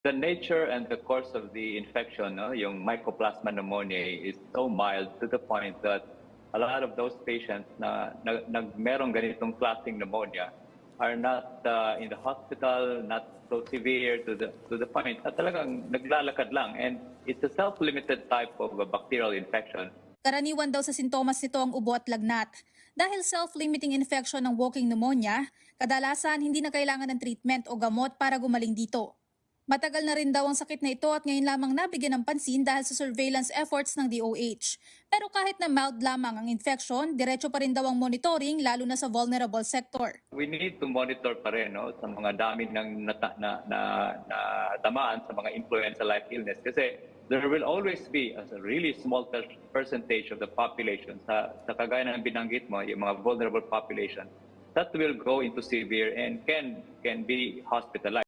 The nature and the course of the infection, no, yung mycoplasma pneumoniae, is so mild to the point that a lot of those patients na merong ganitong klaseng pneumonia are not in the hospital, not so severe to the point na talagang naglalakad lang, and it's a self-limited type of a bacterial infection. Karaniwan daw sa sintomas nito ang ubo at lagnat. Dahil self-limiting infection ng walking pneumonia, kadalasan hindi na kailangan ng treatment o gamot para gumaling dito. Matagal na rin daw ang sakit na ito at ngayon lamang nabigyan ng pansin dahil sa surveillance efforts ng DOH. Pero kahit na mild lamang ang infection, diretso pa rin daw ang monitoring lalo na sa vulnerable sector. We need to monitor pa rin, no, sa mga dami ng natamaan sa mga influenza-like illness kasi there will always be a really small percentage of the population sa kagaya ng binanggit mo, yung mga vulnerable population that will go into severe and can be hospitalized.